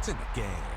points in the game.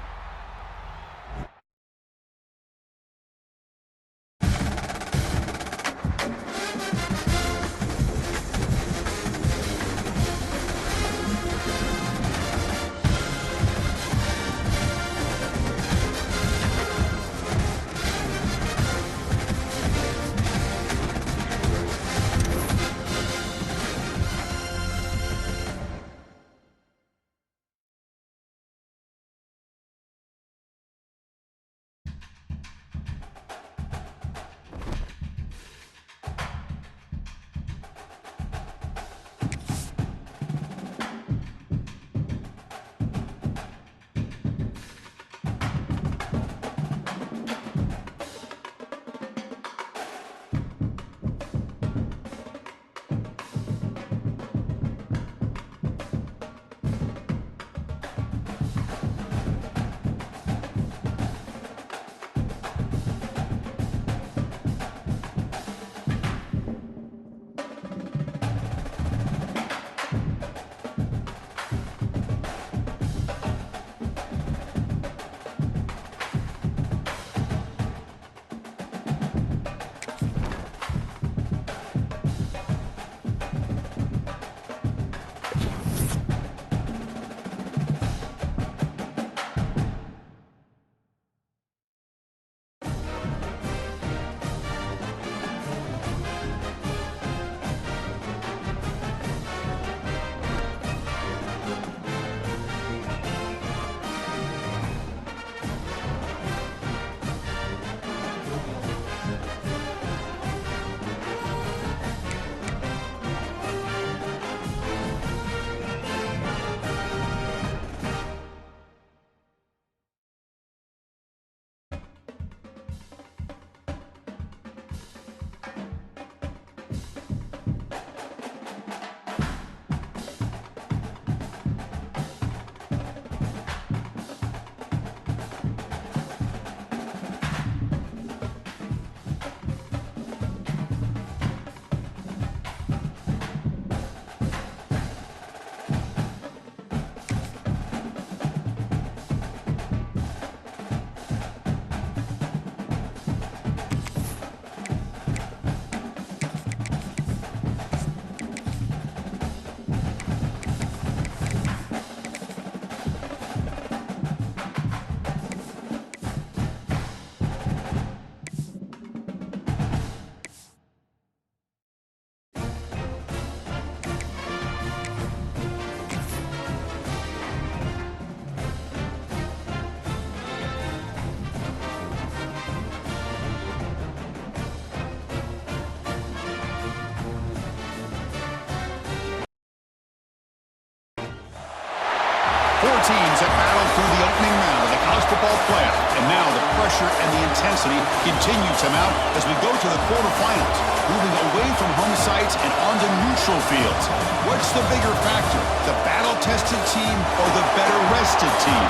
Four teams have battled through the opening round of the college football playoff, and now the pressure and the intensity continue to mount as we go to the quarterfinals, moving away from home sites and onto neutral fields. What's the bigger factor, the battle-tested team or the better-rested team?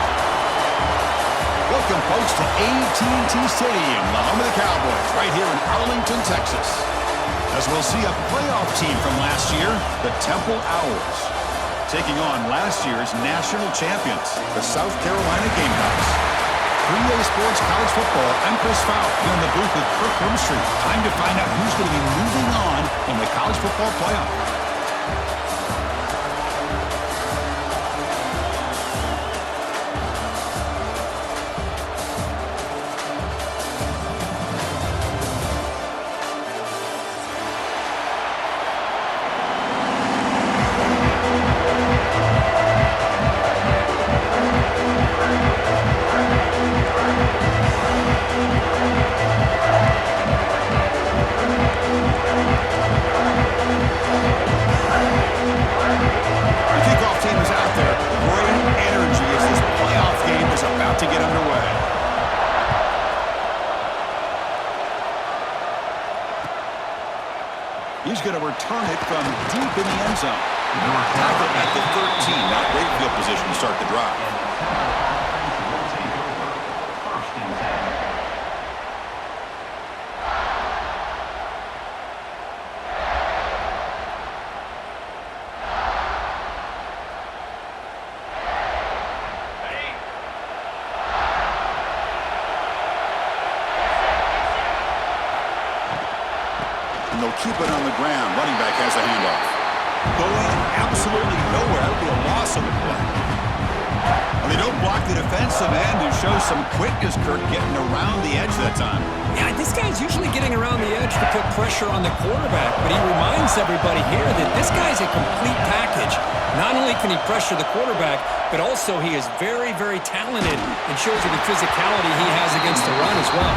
Welcome, folks, to AT&T Stadium, the home of the Cowboys, right here in Arlington, Texas. As we'll see a playoff team from last year, the Temple Owls, taking on last year's national champions, the South Carolina Gamecocks. 3A Sports College Football, I'm Chris Fowl, here in the booth with Kirk Roomstreet. Time to find out who's going to be moving on in the college football playoff. He's going to return it from deep in the end zone. Tackle at the 13. Not great field position to start the drive. keep it on the ground. Running back has the handoff. Going absolutely nowhere. That would be a loss on the play. Well, they don't block the defensive end and show some quickness, Kirk, getting around the edge that time. Yeah, this guy's usually getting around the edge to put pressure on the quarterback, but he reminds everybody here that this guy's a complete package. Not only can he pressure the quarterback, but also he is very, very talented and shows you the physicality he has against the run as well.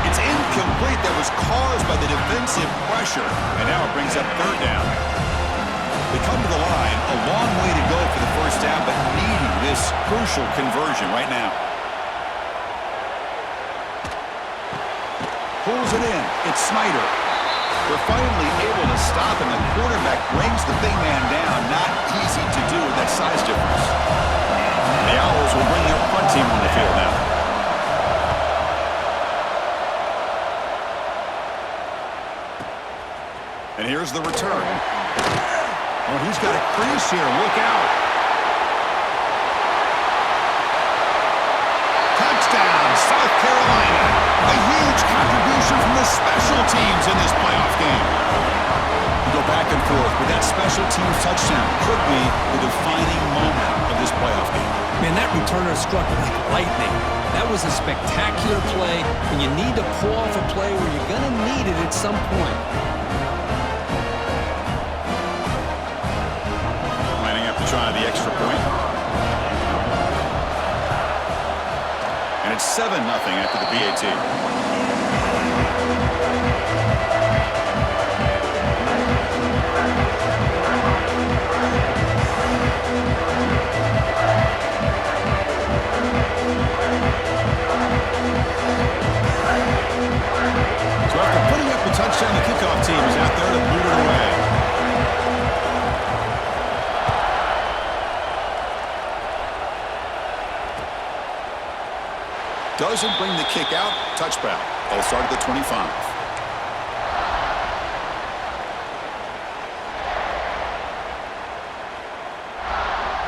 It's incomplete. That was caused by the defensive pressure, and now it brings up third down. They come to the line, a long way to go for the first down, but needing this crucial conversion right now. Pulls it in. It's Snyder. They're finally able to stop him. The quarterback brings the big man down. Not easy to do with that size difference. The Owls will bring their punt team on the field now. And here's the return. Oh, he's got a crease here. Look out. Touchdown, South Carolina. A huge contribution from the special teams in this playoff game. You go back and forth, but that special teams touchdown could be the defining moment of this playoff game. Man, that returner struck like lightning. That was a spectacular play, and you need to pull off a play where you're going to need it at some point. Lining up to try the extra point. And it's 7-0 after the PAT. So after putting up the touchdown, the kickoff team is out there to boot it away. Doesn't bring the kick out. Touchback. They'll start at the 25.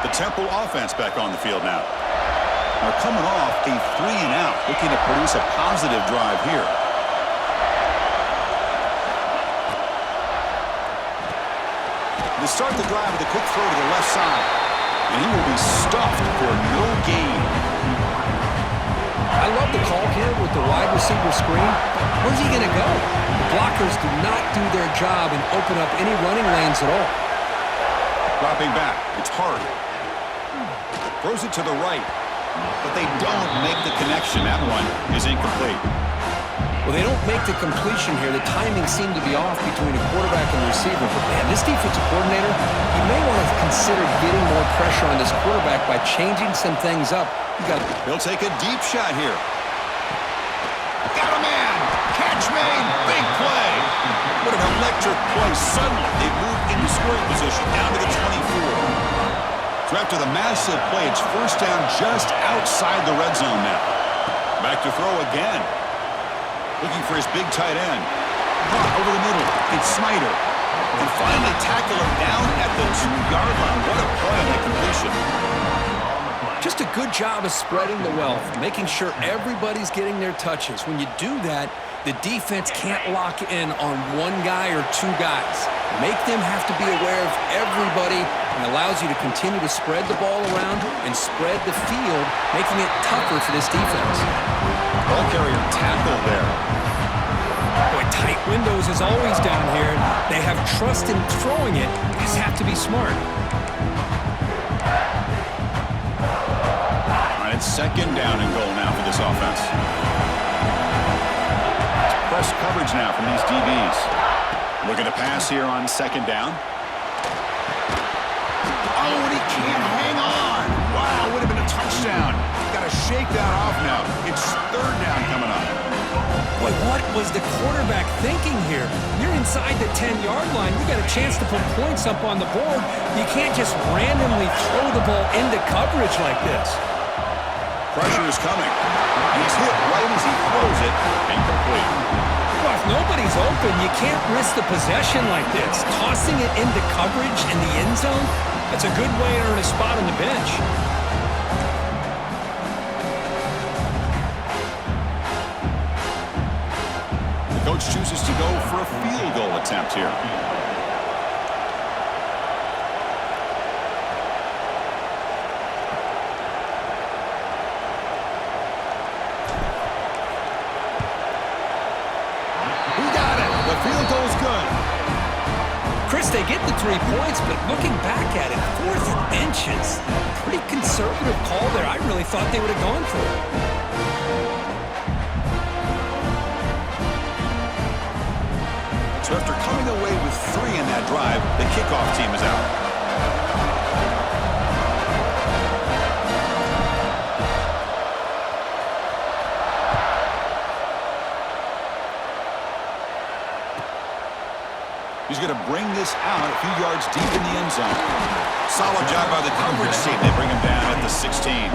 The Temple offense back on the field now. They're coming off a 3-and-out, looking to produce a positive drive here. They start the drive with a quick throw to the left side. And he will be stuffed for no gain. I love the call here with the wide receiver screen. Where's he going to go? The blockers do not do their job and open up any running lanes at all. Dropping back. It's hard. Throws it to the right. But they don't make the connection. That one is incomplete. Well, they don't make the completion here. The timing seemed to be off between a quarterback and receiver. But, man, this defensive coordinator, he may want to consider getting more pressure on this quarterback by changing some things up. He'll take a deep shot here. Got a man. Catch made. Big play. What an electric play. Suddenly, they move into scoring position down to the 24. So after the massive play, it's first down just outside the red zone now. Back to throw again. Looking for his big tight end. Caught over the middle. It's Snyder. And finally tackle him down at the 2-yard line. What a play on that completion. Just a good job of spreading the wealth, making sure everybody's getting their touches. When you do that, the defense can't lock in on one guy or two guys. Make them have to be aware of everybody and allows you to continue to spread the ball around and spread the field, making it tougher for this defense. Ball carrier tackled there. Boy, tight windows is always down here. They have trust in throwing it. They just have to be smart. It's second down and goal now for this offense. It's press coverage now from these DBs. Looking to pass here on second down. Oh, and he can't hang on. Wow, would have been a touchdown. Got to shake that off now. It's third down coming up. Boy, what was the quarterback thinking here? You're inside the 10-yard line. You got a chance to put points up on the board. You can't just randomly throw the ball into coverage like this. Pressure is coming. He's hit right as he throws it. Incomplete. Well, if nobody's open, you can't risk the possession like this. Tossing it into coverage in the end zone, that's a good way to earn a spot on the bench. coach chooses to go for a field goal attempt here. He got it. The field goal's good. Chris, they get the 3 points, but looking back at it, 4th inches. Pretty conservative call there. I really thought they would have gone for it. So after coming away with 3 in that drive, the kickoff team is out. He's going to bring this out a few yards deep in the end zone. Solid job by the coverage team. They bring him down at the 16.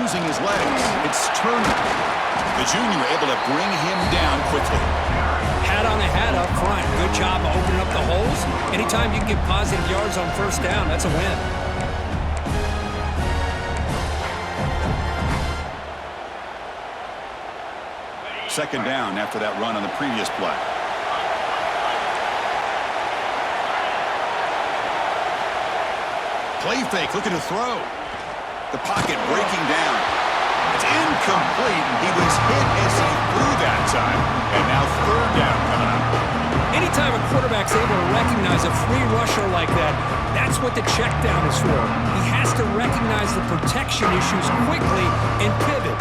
Using his legs, it's Turner. The junior able to bring him down quickly. Hat on a hat up front. Good job opening up the holes. Anytime you can get positive yards on first down, that's a win. Second down after that run on the previous play. Play fake, looking to throw. The pocket breaking down. It's incomplete. He was hit as he threw that time. And now third down coming up. Anytime a quarterback's able to recognize a free rusher like that, that's what the check down is for. He has to recognize the protection issues quickly and pivot.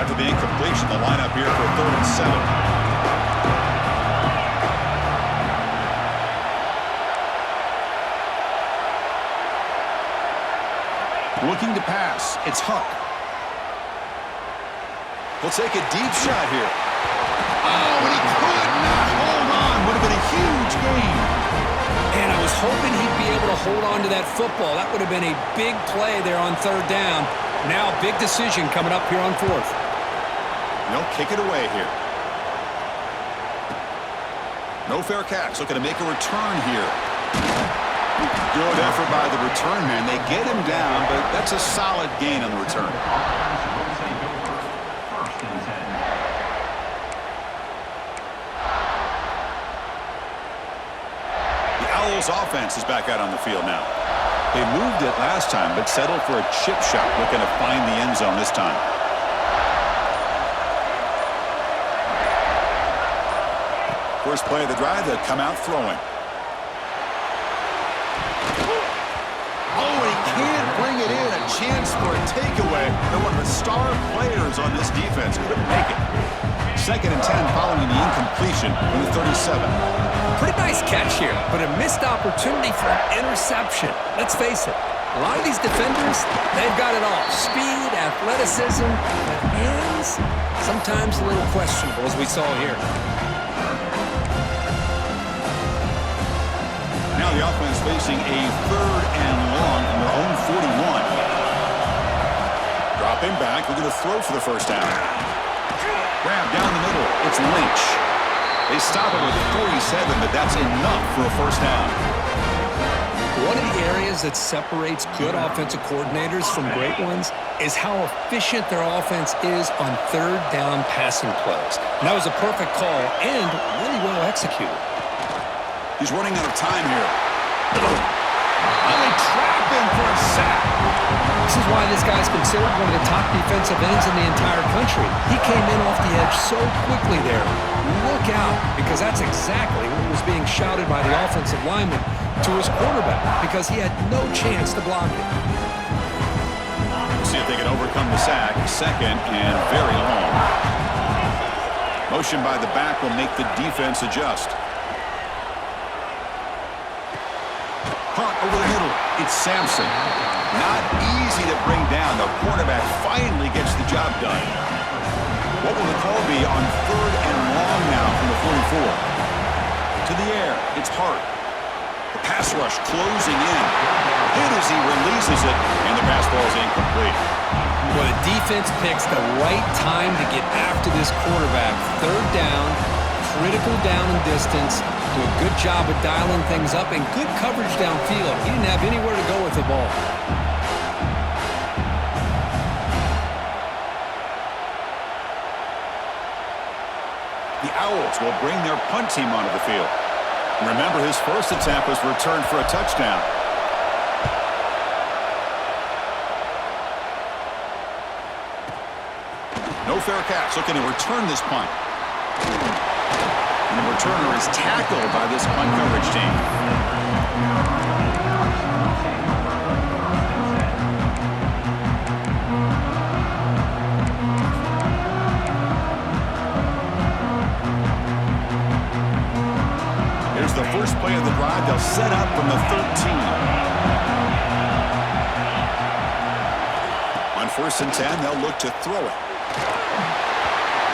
After the incompletion, the lineup here for 3rd and 7. Looking to pass. It's Huck. He'll take a deep shot here. Oh, and he could not hold on. Would have been a huge gain. And I was hoping he'd be able to hold on to that football. That would have been a big play there on 3rd down. Now, big decision coming up here on 4th. They'll kick it away here. No fair catch. Looking to make a return here. Good effort by the return man. They get him down, but that's a solid gain on the return. The Owls offense is back out on the field now. They moved it last time, but settled for a chip shot, looking to find the end zone this time. First play of the drive, they'll come out throwing. Bring it in, a chance for a takeaway, and one of the star players on this defense couldn't make it. 2nd and 10 following the incompletion from the 37. Pretty nice catch here, but a missed opportunity for an interception. Let's face it, a lot of these defenders, they've got it all. Speed, athleticism, but hands, sometimes a little questionable, as we saw here. Now the offense facing a 3rd and long from their own 41. Dropping back, looking to throw for the first down. Grab down the middle. It's Lynch. They stop it with 47, but that's enough for a first down. One of the areas that separates good offensive coordinators from great ones is how efficient their offense is on 3rd down passing plays. And that was a perfect call and really well executed. He's running out of time here. Oh, they trap him for a sack. This is why this guy's considered one of the top defensive ends in the entire country. He came in off the edge so quickly there. Look out, because that's exactly what was being shouted by the offensive lineman to his quarterback, because he had no chance to block it. We'll see if they can overcome the sack. 2nd and very long. Motion by the back will make the defense adjust. Hunt over the middle. It's Sampson. Not easy to bring down. The quarterback finally gets the job done. What will the call be on 3rd and long now from the 44? To the air. It's Hart. The pass rush closing in. Hit as he releases it, and the pass ball is incomplete. Well, the defense picks the right time to get after this quarterback. Third down, critical down and distance. Do a good job of dialing things up and good coverage downfield. He didn't have anywhere to go with the ball. The Owls will bring their punt team onto the field. Remember, his first attempt was returned for a touchdown. No fair catch. Looking to return this punt. And the returner is tackled by this punt coverage team. Here's the first play of the drive. They'll set up from the 13. On 1st and 10, they'll look to throw it.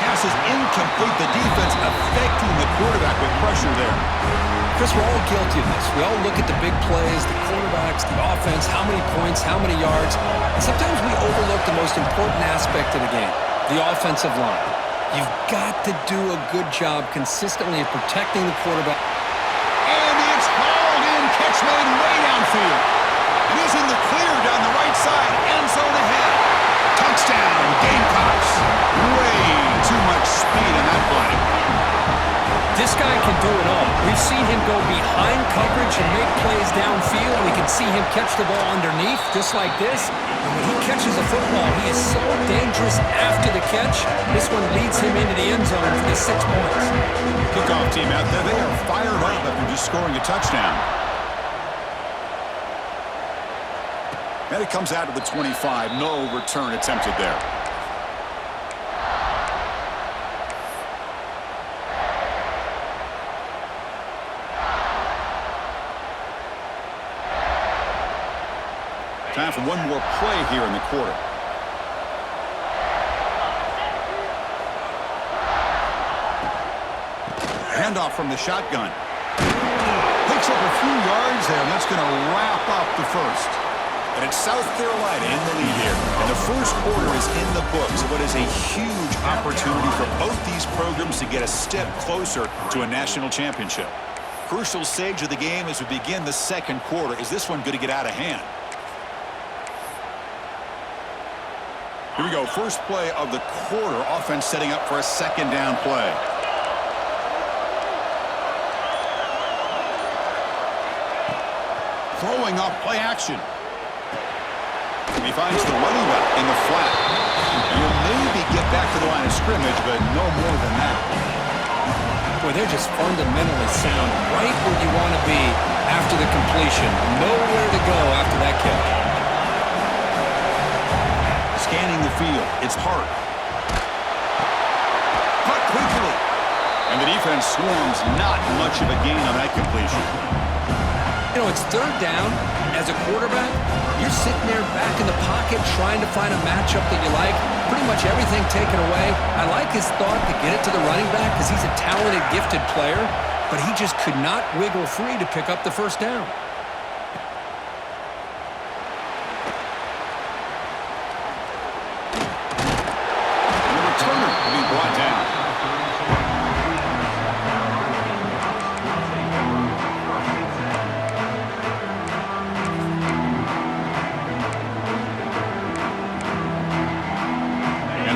Pass is incomplete. The defense affecting the quarterback with pressure there. Chris, we're all guilty of this. We all look at the big plays, the quarterbacks, the offense, how many points, how many yards. And sometimes we overlook the most important aspect of the game, the offensive line. You've got to do a good job consistently of protecting the quarterback. And it's hauled in. Catch made way downfield. And he's in the clear down the right side. End zone ahead. Touchdown, Gamecocks. Way too much speed in that play. This guy can do it all. We've seen him go behind coverage and make plays downfield. We can see him catch the ball underneath, just like this. And when he catches a football, he is so dangerous after the catch. This one leads him into the end zone for the 6 points. Kickoff team out there, they are fired up after just scoring a touchdown. And it comes out to the 25. No return attempted there. Time for one more play here in the quarter. Handoff from the shotgun. Picks up a few yards there, and that's going to wrap up the first. And it's South Carolina in the lead here. And the first quarter is in the books. What is a huge opportunity for both these programs to get a step closer to a national championship. Crucial stage of the game as we begin the second quarter. Is this one going to get out of hand? Here we go. First play of the quarter. Offense setting up for a second down play. Throwing off play action. He finds the running back in the flat. He'll maybe get back to the line of scrimmage, but no more than that. Boy, they're just fundamentally sound, right where you want to be after the completion. Nowhere to go after that catch. Scanning the field. It's Hart. Caught quickly. And the defense swarms. Not much of a gain on that completion. You know, it's third down. As a quarterback, you're sitting there back in the pocket trying to find a matchup that you like. Pretty much everything taken away. I like his thought to get it to the running back because he's a talented, gifted player, but he just could not wiggle free to pick up the first down. And the returner will be brought down.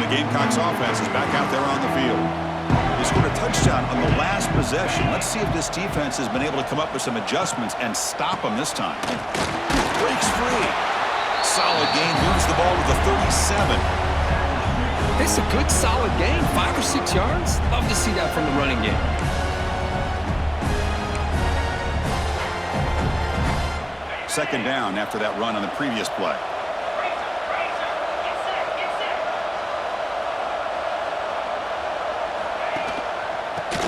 Gamecocks offense is back out there on the field. They scored a touchdown on the last possession. Let's see if this defense has been able to come up with some adjustments and stop them this time. Breaks free. Solid gain. Moves the ball to the 37. It's a good, solid gain. 5 or 6 yards. Love to see that from the running game. Second down after that run on the previous play.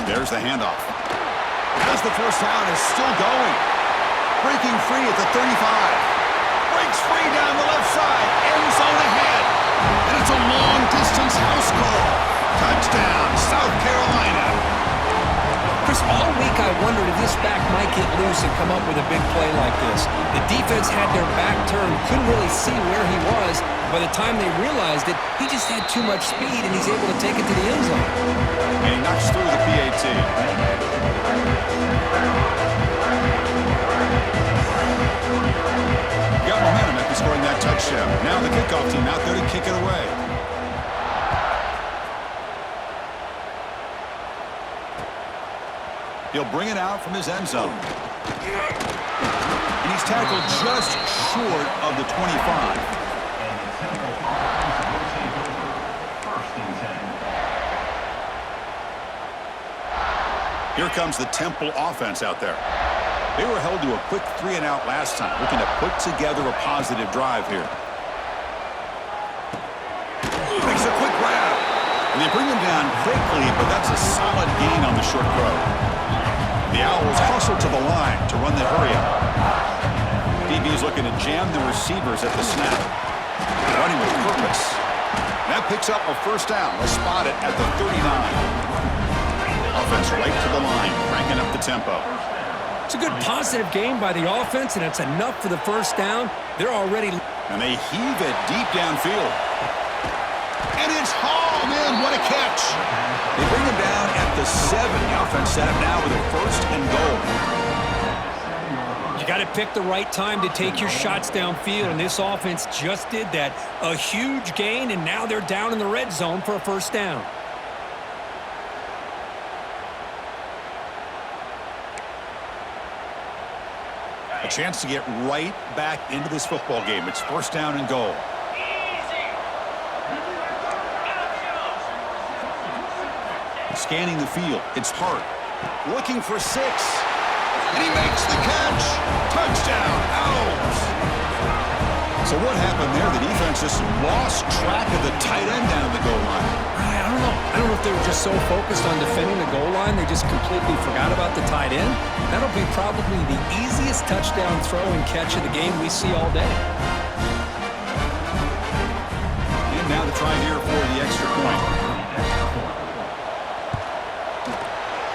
There's the handoff. As the first down is still going. Breaking free at the 35. Breaks free down the left side. End zone ahead. And it's a long-distance house call. Touchdown, South Carolina. Chris, all week I wondered if this back might get loose and come up with a big play like this. The defense had their back turned, couldn't really see where he was. By the time they realized it, he just had too much speed, and he's able to take it to the end zone. And he knocks through the PAT. Got momentum after scoring that touchdown. Now the kickoff team out there to kick it away. He'll bring it out from his end zone. And he's tackled just short of the 25. Here comes the Temple offense out there. They were held to a quick 3-and-out last time, looking to put together a positive drive here. Makes a quick grab. And they bring him down quickly, but that's a solid gain on the short throw. The Owls hustle to the line to run the hurry-up. DB's looking to jam the receivers at the snap. Running with purpose. That picks up a first down. They'll spot it at the 39. Offense right to the line, cranking up the tempo. It's a good positive game by the offense, and it's enough for the first down. They're already... And they heave it deep downfield. And it's hauled in. What a catch. They bring him down at the 7. The offense set up now with a first and goal. You got to pick the right time to take your shots downfield, and this offense just did that. A huge gain, and now they're down in the red zone for a first down. A chance to get right back into this football game. It's first down and goal. Scanning the field. It's Hart. Looking for 6. And he makes the catch. Touchdown, Owls. So what happened there? The defense just lost track of the tight end down the goal line. I don't know. I don't know if they were just so focused on defending the goal line, they just completely forgot about the tight end. That'll be probably the easiest touchdown throw and catch of the game we see all day. And now to try here for the extra point.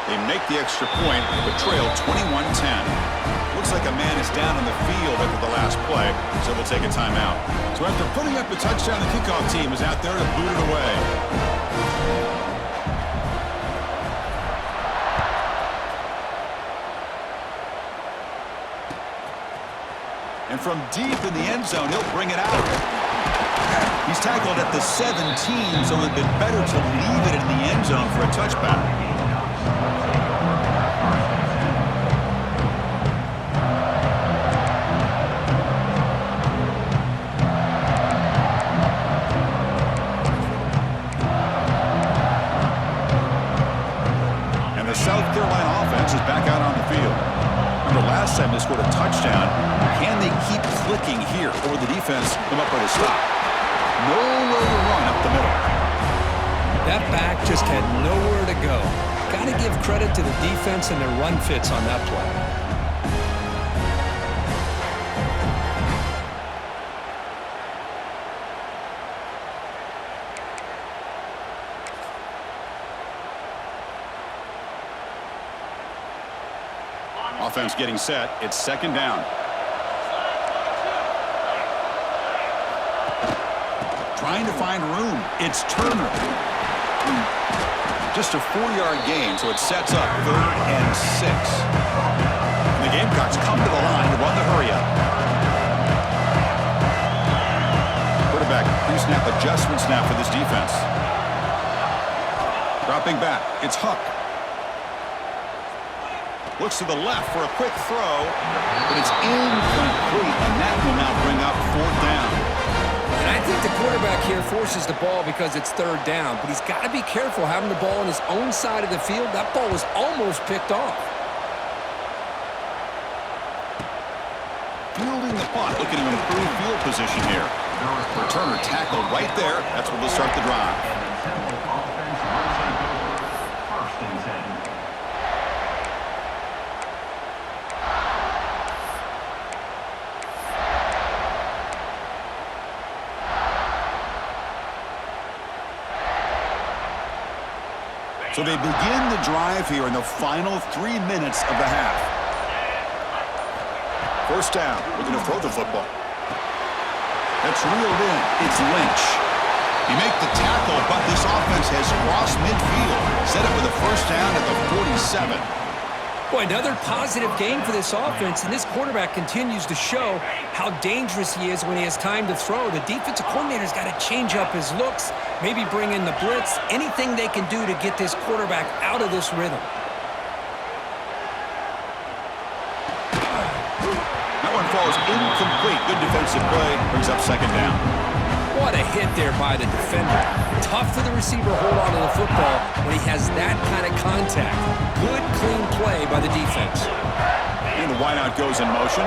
They make the extra point, but trail 21-10. Looks like a man is down on the field after the last play, so we'll take a timeout. So after putting up a touchdown, the kickoff team is out there to boot it away. And from deep in the end zone, he'll bring it out. He's tackled at the 17, so it'd been better to leave it in the end zone for a touchback. South Carolina offense is back out on the field. Remember last time they scored a touchdown. Can they keep clicking here, or the defense come up with a stop? Nowhere to run up the middle. That back just had nowhere to go. Got to give credit to the defense and their run fits on that play. Offense getting set. It's second down. Trying to find room. It's Turner. Just a 4-yard gain, so it sets up 3rd and 6. And the Gamecocks come to the line to run the hurry-up. Quarterback pre-snap adjustment snap for this defense. Dropping back. It's Huck. Looks to the left for a quick throw, but it's incomplete, and that will now bring up 4th down. And I think the quarterback here forces the ball because it's 3rd down, but he's got to be careful having the ball on his own side of the field. That ball was almost picked off. Fielding the punt, looking to improve field position here. Returner tackled right there. That's where they'll start the drive. So they begin the drive here in the final 3 minutes of the half. First down. We're going to throw the football. That's reeled in. It's Lynch. He make the tackle, but this offense has crossed midfield. Set up with a first down at the 47. Boy, another positive game for this offense, and this quarterback continues to show how dangerous he is when he has time to throw. The defensive coordinator's got to change up his looks, maybe bring in the blitz, anything they can do to get this quarterback out of this rhythm. That one falls incomplete. Good defensive play. Brings up second down. What a hit there by the defender. Tough for the receiver to hold on to the football when he has that kind of contact. Good, clean play by the defense. And the wideout goes in motion.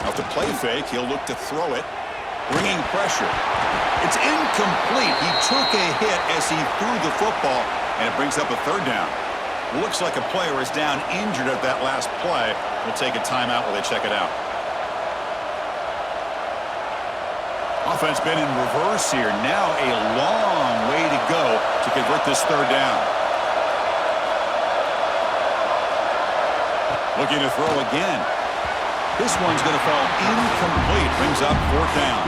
Off the play fake, he'll look to throw it. Bringing pressure. It's incomplete. He took a hit as he threw the football, and it brings up a third down. Looks like a player is down injured at that last play. We'll take a timeout while they check it out. Offense been in reverse here. Now a long way to go to convert this third down. Looking to throw again. This one's going to fall incomplete. Brings up fourth down.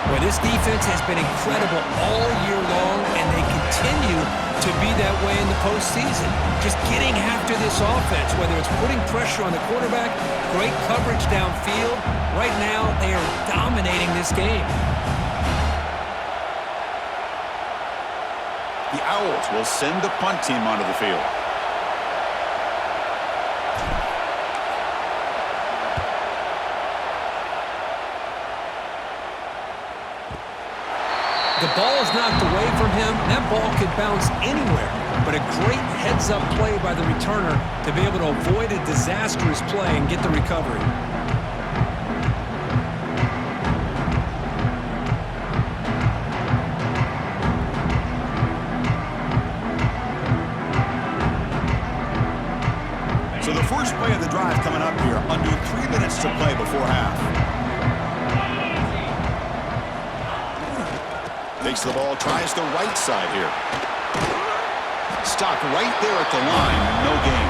Well, this defense has been incredible all year long, and they continue to be that way in the postseason. Just getting after this offense, whether it's putting pressure on the quarterback, great coverage downfield. Right now, they are dominating this game. The Owls will send the punt team onto the field. The ball is knocked away from him. That ball could bounce anywhere. But a great heads-up play by the returner to be able to avoid a disastrous play and get the recovery. So the first play of the drive coming up here. Under 3 minutes to play before half. Takes the ball, tries the right side here. Stopped right there at the line, no gain.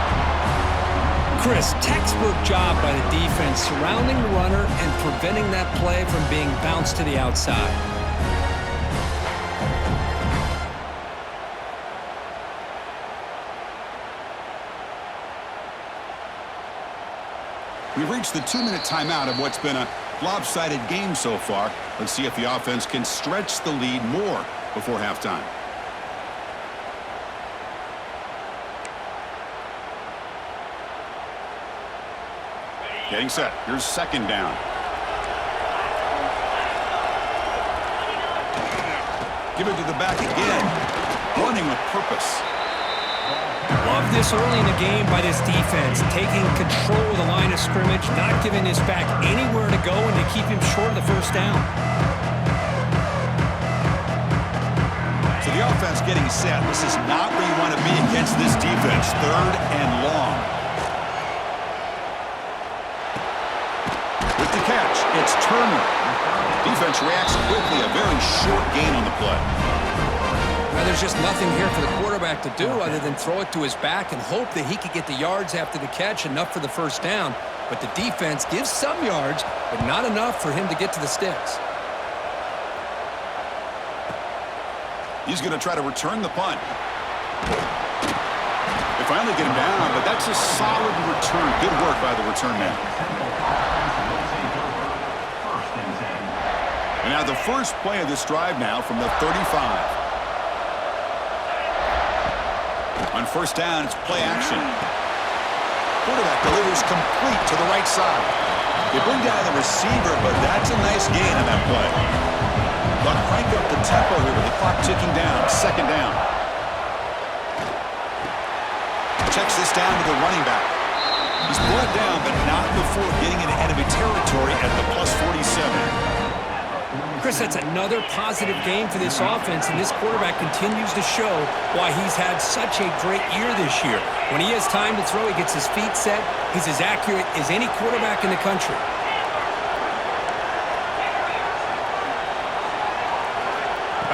Chris, textbook job by the defense surrounding the runner and preventing that play from being bounced to the outside. We've reached the 2-minute timeout of what's been a lopsided game so far. Let's see if the offense can stretch the lead more before halftime. Getting set. Here's second down. Give it to the back again. Running with purpose. Love this early in the game by this defense, taking control of the line of scrimmage, not giving this back anywhere to go, and to keep him short of the first down. So the offense getting set. This is not where you want to be against this defense. Third and long. With the catch, it's Turner. Defense reacts quickly. A very short gain on the play. Well, there's just nothing here for the quarterback to do other than throw it to his back and hope that he could get the yards after the catch, enough for the first down. But the defense gives some yards, but not enough for him to get to the sticks. He's going to try to return the punt. They finally get him down, but that's a solid return. Good work by the return man. And now the first play of this drive now from the 35. On first down, it's play action. Quarterback delivers complete to the right side. They bring down the receiver, but that's a nice gain on that play. They'll crank up the tempo here with the clock ticking down. Second down. Checks this down to the running back. He's brought down, but not before getting into enemy territory at the plus 47. Chris, that's another positive game for this offense, and this quarterback continues to show why he's had such a great year this year. When he has time to throw, he gets his feet set. He's as accurate as any quarterback in the country.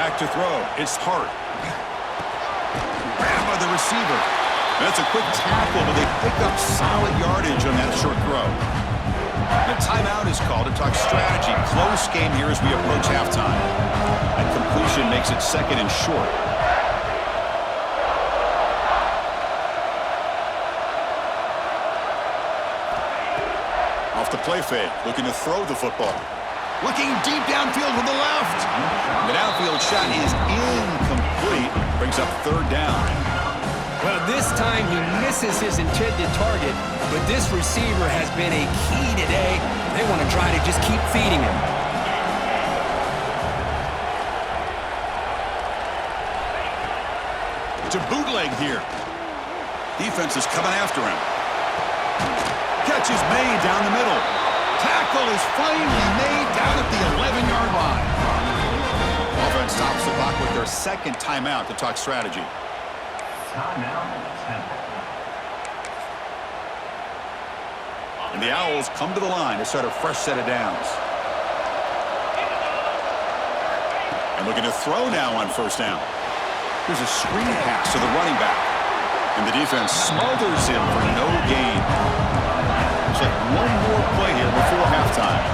Back to throw. It's Hart. Grabbed by the receiver. That's a quick tackle, but they pick up solid yardage on that short throw. A timeout is called to talk strategy. Close game here as we approach halftime. And completion makes it second and short. Off the play fake, looking to throw the football. Looking deep downfield with the left. The downfield shot is incomplete. Brings up third down. Well, this time he misses his intended target, but this receiver has been a key today. They want to try to just keep feeding him. To bootleg here. Defense is coming after him. Catch is made down the middle. Tackle is finally made down at the 11-yard line. Offense stops the clock with their second timeout to talk strategy. And the Owls come to the line to start a fresh set of downs. And looking to throw now on first down. Here's a screen pass to the running back. And the defense smothers him for no gain. It's like one more play here before halftime.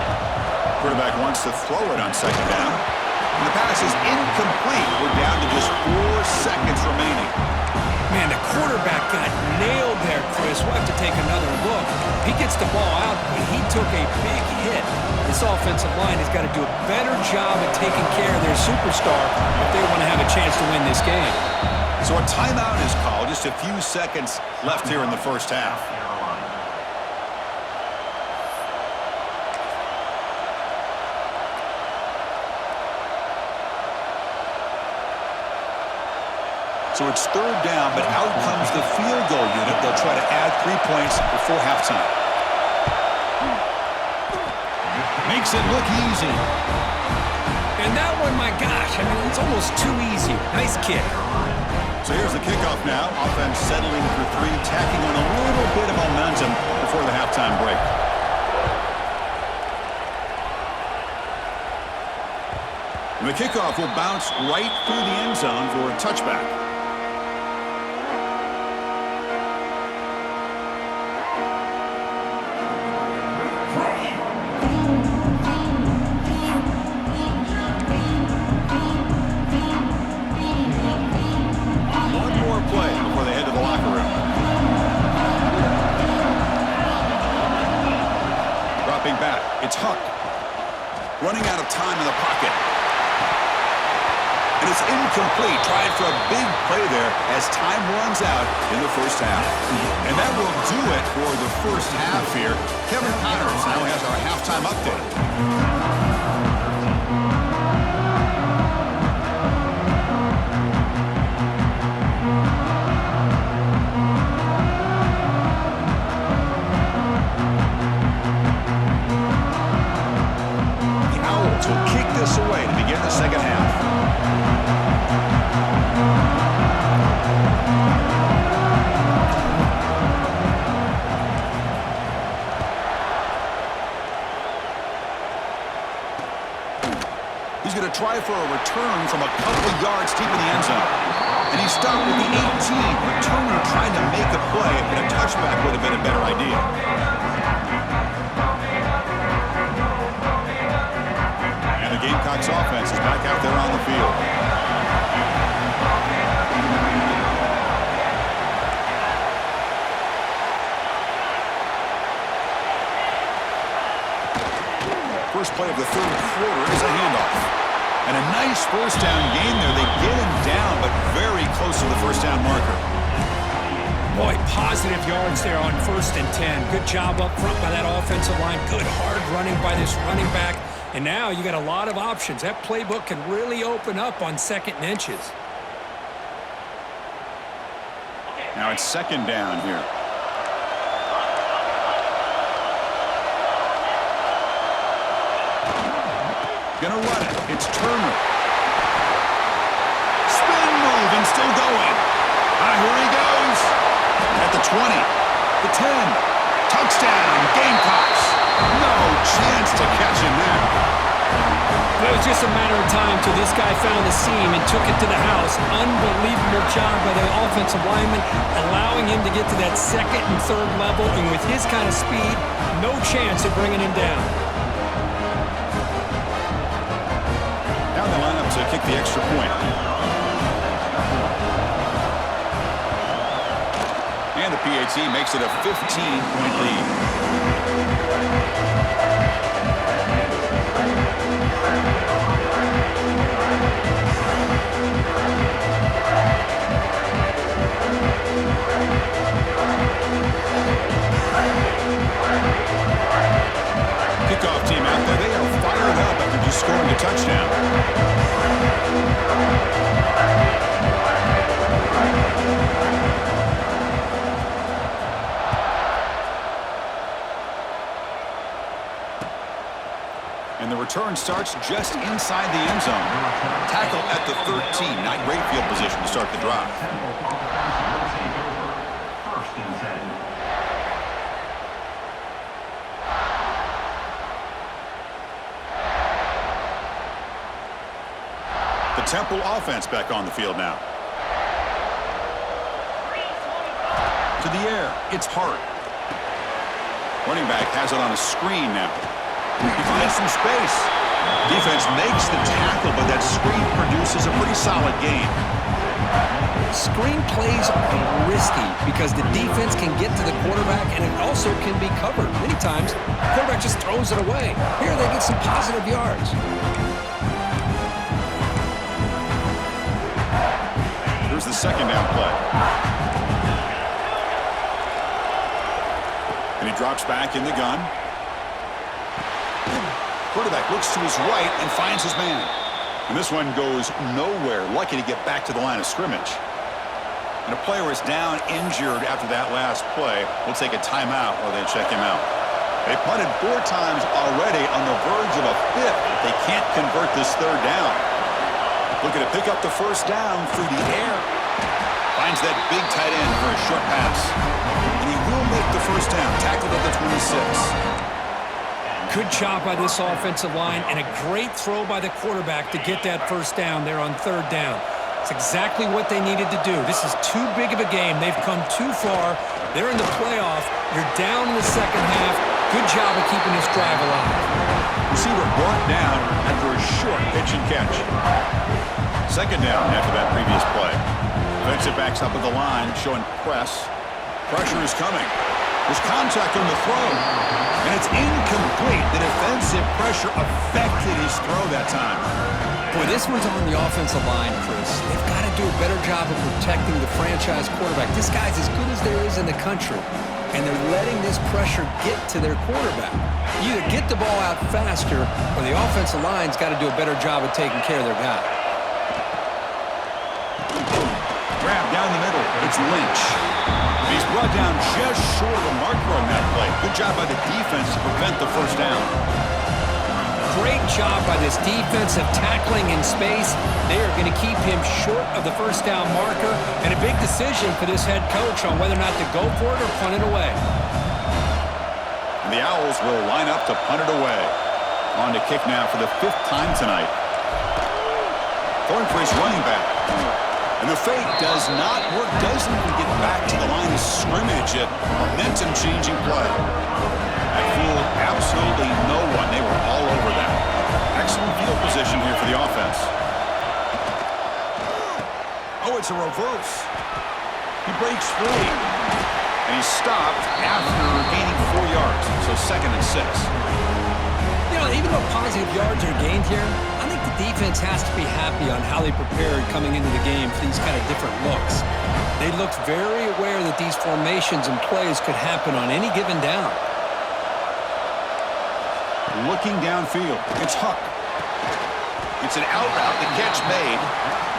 Quarterback wants to throw it on second down. And the pass is incomplete. We're down to just 4 seconds remaining. Man, the quarterback got nailed there, Chris. We'll have to take another look. He gets the ball out, but he took a big hit. This offensive line has got to do a better job of taking care of their superstar if they want to have a chance to win this game. So a timeout is called. Just a few seconds left here in the first half. So it's third down, but out comes the field goal unit. They'll try to add 3 points before halftime. Makes it look easy. And that one, my gosh, I mean, it's almost too easy. Nice kick. So here's the kickoff now. Offense settling for 3, tacking on a little bit of momentum before the halftime break. And the kickoff will bounce right through the end zone for a touchback. It's Huck, running out of time in the pocket. And it's incomplete, trying for a big play there as time runs out in the first half. And that will do it for the first half here. Kevin Connors now has our halftime update. Will kick this away to begin the second half. He's going to try for a return from a couple yards deep in the end zone. And he stopped with the 18. Returner trying to make a play, but a touchback would have been a better idea. The Gamecocks offense is back out there on the field. First play of the third quarter is a handoff. And a nice first down gain there. They get him down, but very close to the first down marker. Boy, positive yards there on 1st and 10. Good job up front by that offensive line. Good hard running by this running back. And now you got a lot of options. That playbook can really open up on 2nd and inches. Now it's second down here. Gonna run it. It's Turner. Spin move and still going. Here he goes. At the 20, the 10. Touchdown, Gamecocks. No chance to catch him there. Those was just a matter of time till this guy found the seam and took it to the house. Unbelievable job by the offensive lineman, allowing him to get to that second and third level, and with his kind of speed, no chance of bringing him down. Now they line up to kick the extra point. And the PAT makes it a 15-point lead. Kickoff team out there, they are fired up after just scoring a touchdown. And the return starts just inside the end zone. Tackle at the 13. Not great field position to start the drive. The Temple offense back on the field now. To the air. It's Hart. Running back has it on a screen now. He finds some space. Defense makes the tackle, but that screen produces a pretty solid gain. Screen plays are risky because the defense can get to the quarterback, and it also can be covered. Many times, the quarterback just throws it away. Here they get some positive yards. Here's the second down play. And he drops back in the gun. Quarterback looks to his right and finds his man. And this one goes nowhere. Lucky to get back to the line of scrimmage. And a player is down injured after that last play. We'll take a timeout while they check him out. They punted 4 times already, on the verge of a 5th. They can't convert this third down. Looking to pick up the first down through the air. Finds that big tight end for a short pass. And he will make the first down. Tackled at the 26. Good job by this offensive line, and a great throw by the quarterback to get that first down there on third down. It's exactly what they needed to do. This is too big of a game. They've come too far. They're in the playoff. You're down in the second half. Good job of keeping this drive alive. Receiver brought down after a short pitch and catch. Second down after that previous play. Defensive backs up at the line, showing press. Pressure is coming. There's contact on the throw, and it's incomplete. The defensive pressure affected his throw that time. Boy, this one's on the offensive line, Chris. They've got to do a better job of protecting the franchise quarterback. This guy's as good as there is in the country, and they're letting this pressure get to their quarterback. You either get the ball out faster, or the offensive line's got to do a better job of taking care of their guy. Grab down the middle. It's Lynch. He's brought down just short of the marker on that play. Good job by the defense to prevent the first down. Great job by this defense of tackling in space. They are going to keep him short of the first down marker, and a big decision for this head coach on whether or not to go for it or punt it away. And the Owls will line up to punt it away. On to kick now for the 5th time tonight. Throwing for his running back. And the fake does not work, doesn't even get back to the line of scrimmage. A momentum-changing play. That fooled absolutely no one. They were all over that. Excellent field position here for the offense. Oh, it's a reverse. He breaks free. And he's stopped after gaining 4 yards. So 2nd and 6. You know, even though positive yards are gained here, I think the defense has to be happy on how they prepared coming into the game for these kind of different looks. They looked very aware that these formations and plays could happen on any given down. Looking downfield, it's Huck. It's an out route, the catch made.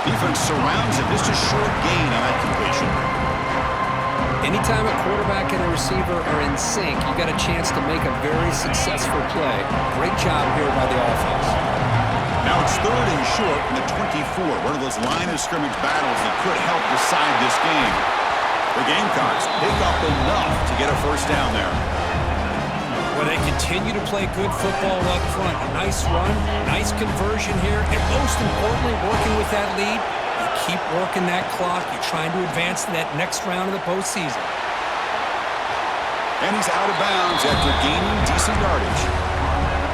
Defense surrounds him, just a short gain on that completion. Anytime a quarterback and a receiver are in sync, you got a chance to make a very successful play. Great job here by the offense. Now it's 3rd and short in the 24. One of those line of scrimmage battles that could help decide this game. The Gamecocks pick up enough to get a first down there. Well, they continue to play good football up front. A nice run, nice conversion here, and most importantly, working with that lead, you keep working that clock. You're trying to advance to that next round of the postseason. And he's out of bounds after gaining decent yardage.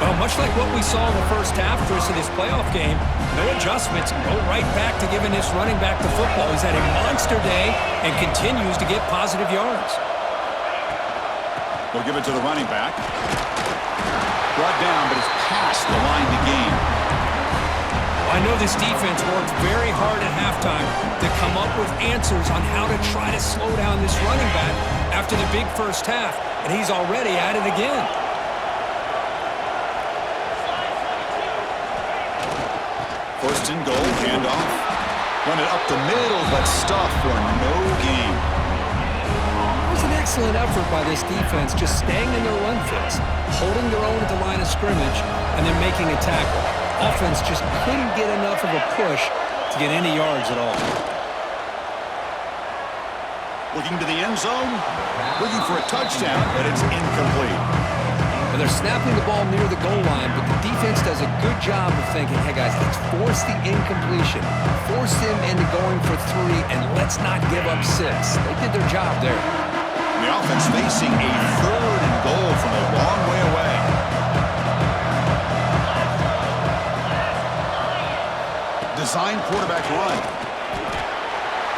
Well, much like what we saw in the first half, Chris, of this playoff game, no adjustments, go right back to giving this running back the football. He's had a monster day and continues to get positive yards. They'll give it to the running back. Brought down, but it's past the line to gain. I know this defense worked very hard at halftime to come up with answers on how to try to slow down this running back after the big first half, and he's already at it again. First and goal, handoff. Run it up the middle, but stuffed for no gain. It was an excellent effort by this defense, just staying in their run fits, holding their own at the line of scrimmage, and then making a tackle. Offense just couldn't get enough of a push to get any yards at all. Looking to the end zone, looking for a touchdown, but it's incomplete. And they're snapping the ball near the goal line, but the defense does a good job of thinking, hey guys, let's force the incompletion. Force them into going for 3, and let's not give up 6. They did their job there. The offense facing a 3rd and goal from a long way away. Design quarterback run.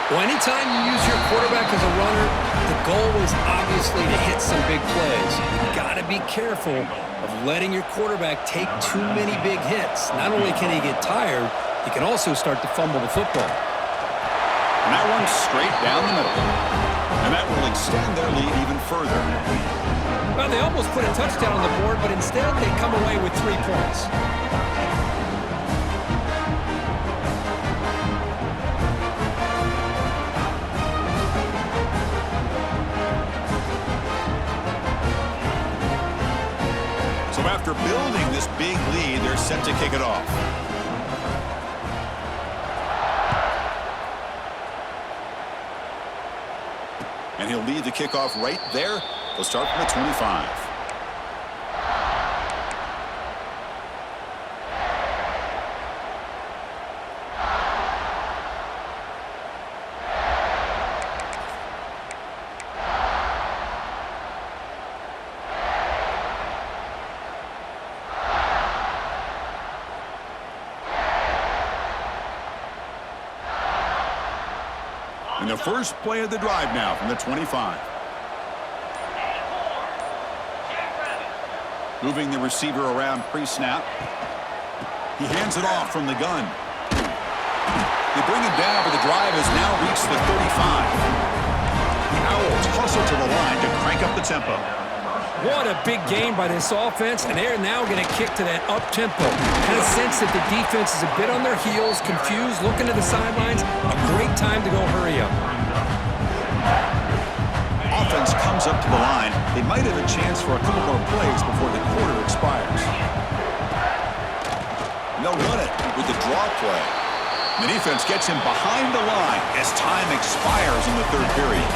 Well, anytime you use your quarterback as a runner, the goal is obviously to hit some big plays. You've got to be careful of letting your quarterback take too many big hits. Not only can he get tired, he can also start to fumble the football. And that one's straight down the middle. And that will extend their lead even further. Well, they almost put a touchdown on the board, but instead they come away with 3 points. So after building this big lead, they're set to kick it off. And he'll lead the kickoff right there. They'll start from the 25. And the first play of the drive now from the 25. Moving the receiver around pre-snap. He hands it off from the gun. They bring him down, but the drive has now reached the 35. The Owls hustle to the line to crank up the tempo. What a big game by this offense, and they're now going to kick to that up-tempo. Kind of sense that the defense is a bit on their heels, confused, looking to the sidelines. A great time to go hurry up. Offense comes up to the line. They might have a chance for a couple more plays before the quarter expires. And they'll run it with the draw play. The defense gets him behind the line as time expires in the 3rd period.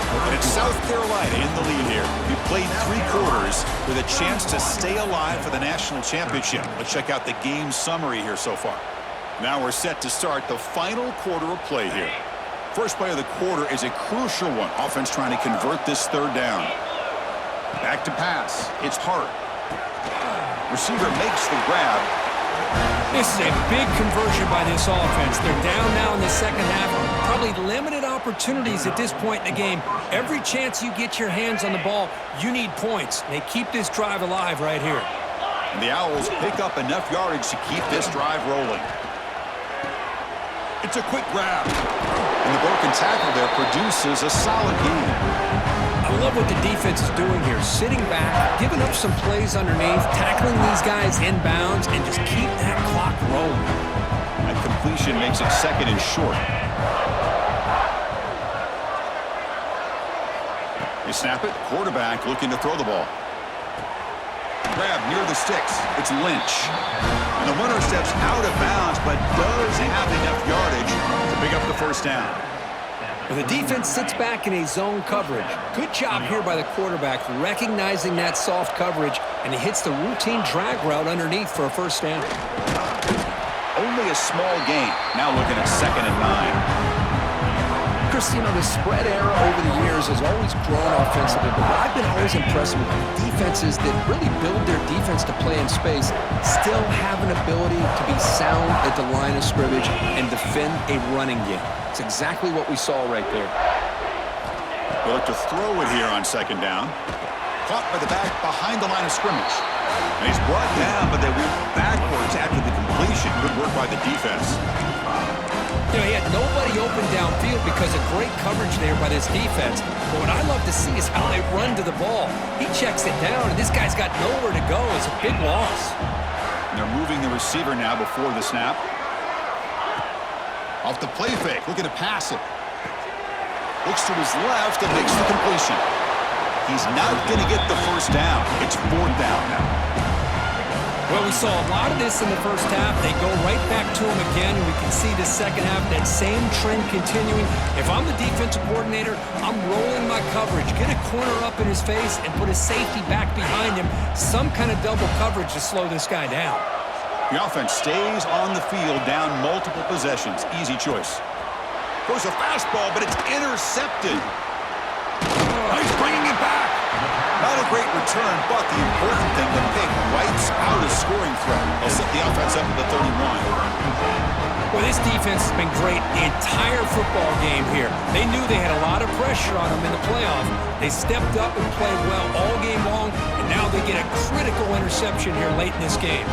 And it's South Carolina in the lead here. We played 3 quarters with a chance to stay alive for the national championship. Let's check out the game summary here so far. Now we're set to start the final quarter of play here. First play of the quarter is a crucial one. Offense trying to convert this 3rd down. Back to pass. It's Hart. Receiver makes the grab. This is a big conversion by this offense. They're down now in the second half. Probably limited opportunities at this point in the game. Every chance you get your hands on the ball, you need points. They keep this drive alive right here. And the Owls pick up enough yardage to keep this drive rolling. It's a quick grab. And the broken tackle there produces a solid gain. I love what the defense is doing here. Sitting back, giving up some plays underneath, tackling these guys inbounds, and just keep that clock rolling. That completion makes it 2nd and short. They snap it. Quarterback looking to throw the ball. Grab near the sticks. It's Lynch. And the runner steps out of bounds, but does have enough yardage to pick up the 1st down. Well, the defense sits back in a zone coverage. Good job here by the quarterback, recognizing that soft coverage, and he hits the routine drag route underneath for a first down. Only a small gain. Now looking at 2nd and 9. Chris, you know, the spread era over the years has always grown offensively, but what I've been always impressed with defenses that really build their defense to play in space still have an ability to be sound at the line of scrimmage and defend a running game. It's exactly what we saw right there. They look to throw it here on 2nd down. Caught by the back behind the line of scrimmage. And he's brought down, but they went backwards after the completion. Good work by the defense. You know, he had nobody open downfield because of great coverage there by this defense. But what I love to see is how they run to the ball. He checks it down, and this guy's got nowhere to go. It's a big loss. And they're moving the receiver now before the snap. Off the play fake, looking to pass it. Looks to his left and makes the completion. He's not going to get the first down. It's 4th down now. Well, we saw a lot of this in the first half. They go right back to him again, and we can see the second half, that same trend continuing. If I'm the defensive coordinator, I'm rolling my coverage. Get a corner up in his face and put a safety back behind him. Some kind of double coverage to slow this guy down. The offense stays on the field, down multiple possessions. Easy choice. Goes a fastball, but it's intercepted. He's bringing it back. Not a great return, but the important thing, the pick wipes out a scoring threat. They'll set the offense up at the 31. Well, this defense has been great the entire football game here. They knew they had a lot of pressure on them in the playoff. They stepped up and played well all game long, and now they get a critical interception here late in this game.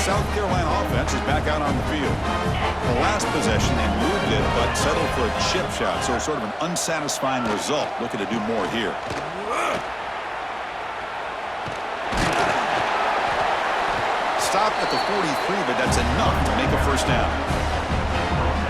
South Carolina offense is back out on the field. The last possession, they moved it, but settled for a chip shot, so it's sort of an unsatisfying result. Looking to do more here. Stop at the 43, but that's enough to make a first down.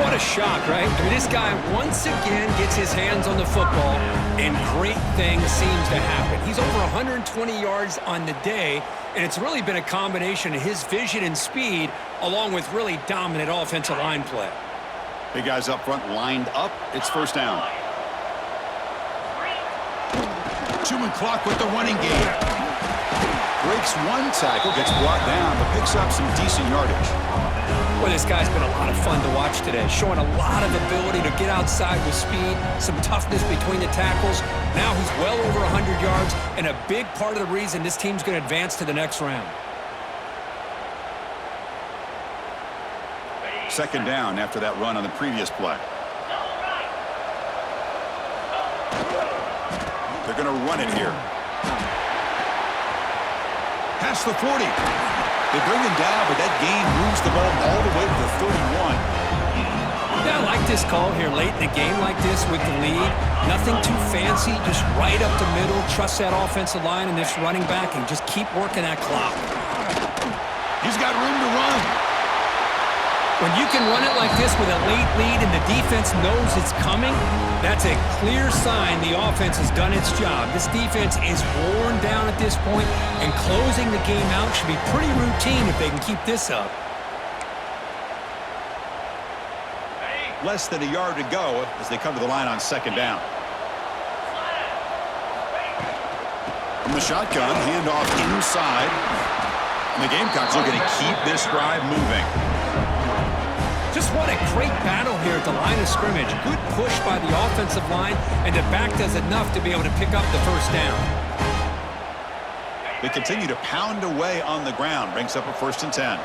What a shock, right? I mean, this guy once again gets his hands on the football, and great things seems to happen. He's over 120 yards on the day, and it's really been a combination of his vision and speed along with really dominant offensive line play. Big guys up front lined up. It's first down. 2-minute clock with the running game. Breaks one tackle, gets brought down, but picks up some decent yardage. Well, this guy's been a lot of fun to watch today, showing a lot of ability to get outside with speed, some toughness between the tackles. Now he's well over 100 yards, and a big part of the reason this team's going to advance to the next round. 2nd down after that run on the previous play. They're going to run it here. Past the 40. They bring him down, but that gain moves the ball all the way to the 31. Yeah, I like this call here late in the game like this with the lead. Nothing too fancy, just right up the middle. Trust that offensive line and this running back and just keep working that clock. He's got room to run. When you can run it like this with a late lead and the defense knows it's coming, that's a clear sign the offense has done its job. This defense is worn down at this point, and closing the game out should be pretty routine if they can keep this up. Less than a yard to go as they come to the line on 2nd down. From the shotgun, handoff inside. And the Gamecocks looking to keep this drive moving. Just what a great battle here at the line of scrimmage. Good push by the offensive line, and the back does enough to be able to pick up the first down. They continue to pound away on the ground. Brings up a 1st and 10.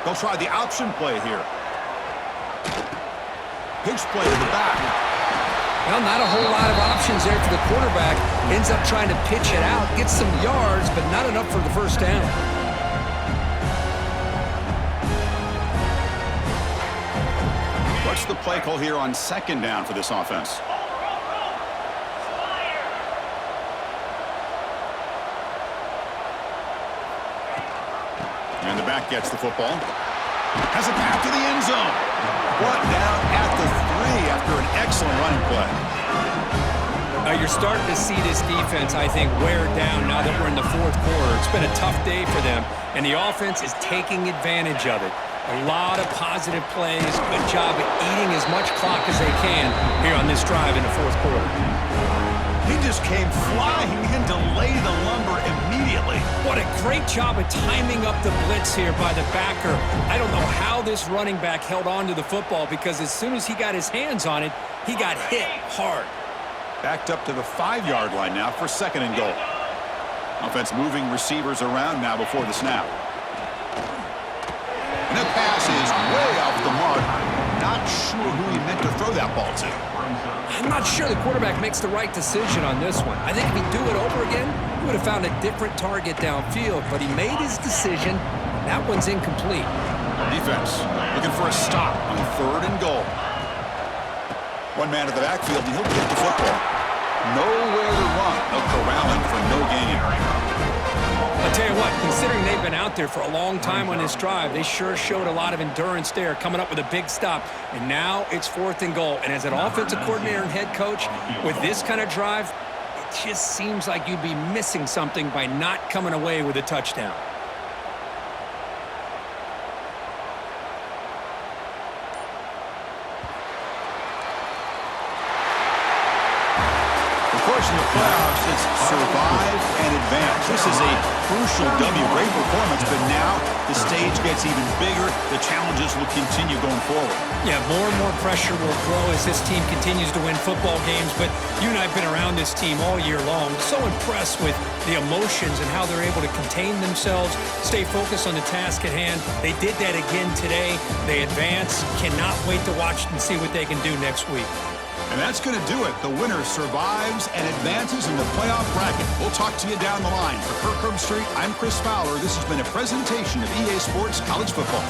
They'll try the option play here. Pitch play to the back. Well, not a whole lot of options there for the quarterback. Ends up trying to pitch it out, gets some yards, but not enough for the first down. What's the play call here on 2nd down for this offense? And the back gets the football. Has a path to the end zone. Brought down at the 3 after an excellent running play. You're starting to see this defense, I think, wear down now that we're in the fourth quarter. It's been a tough day for them, and the offense is taking advantage of it. A lot of positive plays. Good job at eating as much clock as they can here on this drive in the fourth quarter. He just came flying in to lay the lumber immediately. What a great job of timing up the blitz here by the backer. I don't know how this running back held on to the football because as soon as he got his hands on it, he got hit hard. Backed up to the 5-yard line now for 2nd and goal. Offense moving receivers around now before the snap. And the pass is way off the mark. Not sure who he meant to throw that ball to. I'm not sure the quarterback makes the right decision on this one. I think if he'd do it over again, he would have found a different target downfield, but he made his decision. That one's incomplete. Defense looking for a stop on 3rd and goal. One man at the backfield, and he'll get the football. Nowhere to run. No corralling for no gain. I'll tell you what, considering they've been out there for a long time on this drive, they sure showed a lot of endurance there, coming up with a big stop. And now it's 4th and goal. And as an offensive coordinator and head coach, with this kind of drive, it just seems like you'd be missing something by not coming away with a touchdown. In the playoffs, it's survive and advance. This is a crucial W. Great performance, but now the stage gets even bigger. The challenges will continue going forward. Yeah, more and more pressure will grow as this team continues to win football games, but you and I have been around this team all year long. So impressed with the emotions and how they're able to contain themselves, stay focused on the task at hand. They did that again today. They advance. Cannot wait to watch and see what they can do next week. And that's going to do it. The winner survives and advances in the playoff bracket. We'll talk to you down the line. For Kirk Herbstreit, I'm Chris Fowler. This has been a presentation of EA Sports College Football.